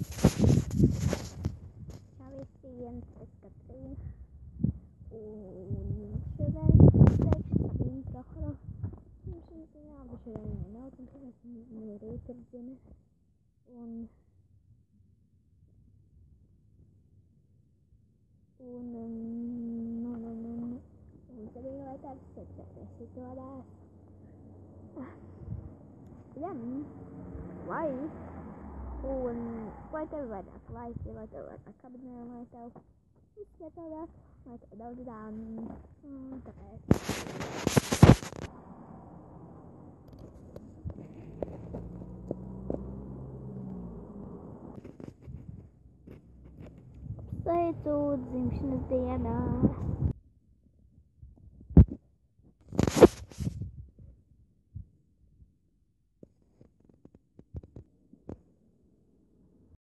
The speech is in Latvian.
Ciao Steven, es Katrin und schön, dass intro خلاص مش نلعب شوية هنا وتنتهي من ريتر دينا ون ونسوي وقت على السجل ولا لم واي وقت الوقت لايك وقت الوقت كابنا وقت وقت الوقت وقت عن صيتو زي مش ندينا